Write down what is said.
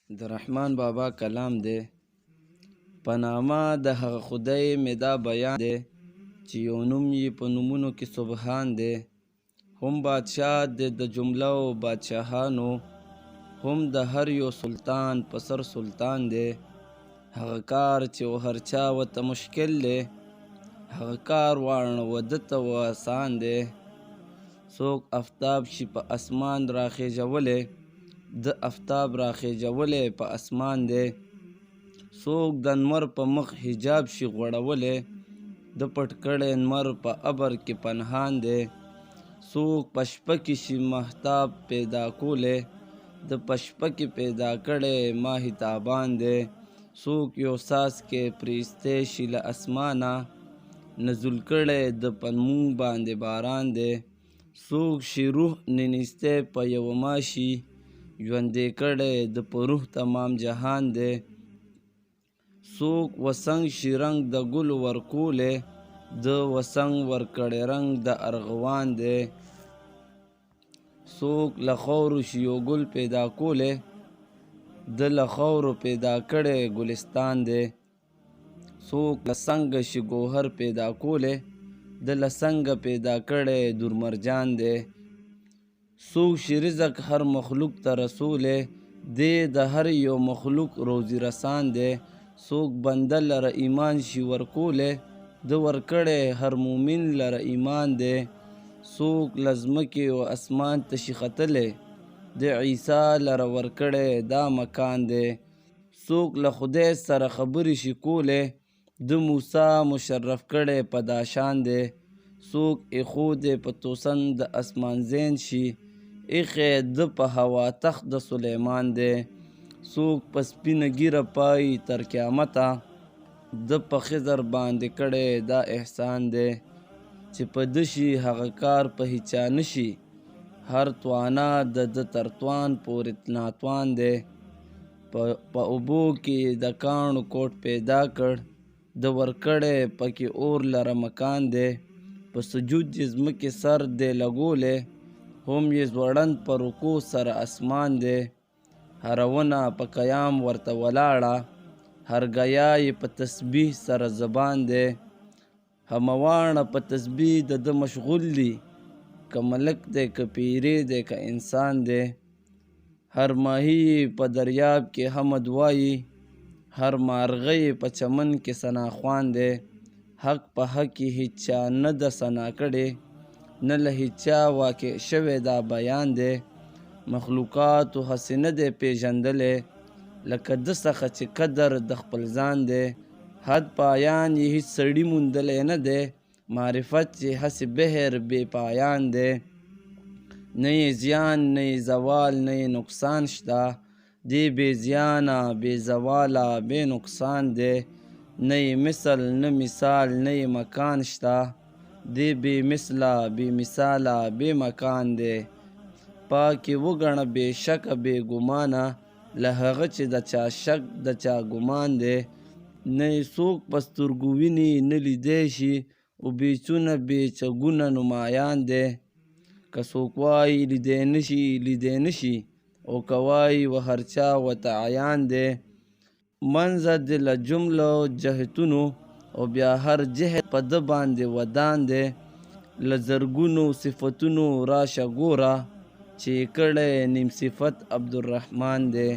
د رحمان بابا کلام دی. په نامه د هغه خدای مې دا بیان دی چې یو نوم یې په نومونو کې سبحان دی. هم بادشاه دی د جمله و بادشاهانو، هم د هر یو سلطان په سر سلطان دی. هغه کار چې و هر چا ورته مشکل دی، هغه کار واړوه ده ته و آسان دی. څوک افتاب شي په اسمان راخیژولی، د افتاب راخیژولی په اسمان دی. څوک د انمر په مخ حجاب شي غوړولی، د پټ کړی انمر په ابر کې پنهان دی. څوک په شپه کې شي مهتاب پیدا کولی، د په شپه کې پیدا کړی ماه تابان دی. څوک یو څاڅکی پرېستی شي له اسمانه، نزول کړی د پنمون باندې باران دی. څوک شي روح ننستی په یوه ماشي، ژوندی کړی د په روح تمام جهان دی. څوک وسنګ شي رنګ د ګلو ورکولی، د وسنګ ورکړی رنګ د ارغوان دی. څوک له خاورو شي یو ګل پیدا کولی، د له خاورو پیدا کړی ګلستان دی. څوک له سنګه شي ګوهر پیدا کولی، د له سنګه پیدا کړی درمرجان دی. څوک شي رزق هر مخلوق ته رسولی، دی د هر یو مخلوق روزي رسان دی. څوک بنده لره ایمان شي ورکولی، د ورکړی هر مومن لره ایمان دی. څوک له ځمکې و اسمان ته شي ختلی، د عیسی لره ورکړی دا مکان دی. څوک له خدای سره خبرې شي کولی، د موسی مشرف کړی په دا شان دی. څوک ایښودی په توسن د اسمان زین شي، ایښی ده په هوا تخت د سلیمان دی. څوک په سپینه ږیره پایي تر قیامته، ده په خضر باندې کړی دا احسان دی. چې په ده شي هغه کار په هیچا نشي، هر توانا د ده تر توان پورې ناتوان دی. په اوبو کې د کاڼو کوټ پیدا کړ، د ورکړی پکې اور لره مکان دی. په سجود یې ځمکې سر دی لګولی، هم یې ځوړند په رکوع سره اسمان دی. هره ونه په قیام ورته ولاړه، هر ګیا یې په تسبیح سره زبان دی. همه واڼه په تسبیح د ده مشغول دي، که ملک دی که پیری دی که انسان دی. هر ماهی په دریاب کې حمد وایي، هر مارغه په چمن کې ثنا خوان دی. حق په حق کې هیچا نه ده ثنا کړې، نه له هیچا واقع شوی دا بیان دی. مخلوقاتو هسې نه دی پیژندلی، لکه ده څخه چې قدر د خپل ځان دی. حد پایان یې هیڅ سړي موندلی نه دی، معرفت چې هسې بحر بې پایان دی. نه یې زیان نه یې زوال نه یې نقصان شته، دی بې زیانه بې زواله بې نقصان دی. نه یې مثل نه مثال نه یې مکان شته، دی بې مثله بې مثاله بې مکان دی. پاک یې وګڼه بې شکه بې ګمانه، له هغه چې د چا شک د چا ګمان دی. نه یې څوک په سترګو ویني نه لیدی شي، او بیچونه بیچګونه نمایان دی. که څوک وایي لیدی نشي لیدی نشي، او که وایي و هر چا ورته عیان دی. منځه دی له جمله جهتونو، او بیا هر جهت په ده باندې ودان دی. له زرګونو صفتونو راشه ګوره، چې کړی نیم صفت عبدالرحمن دی.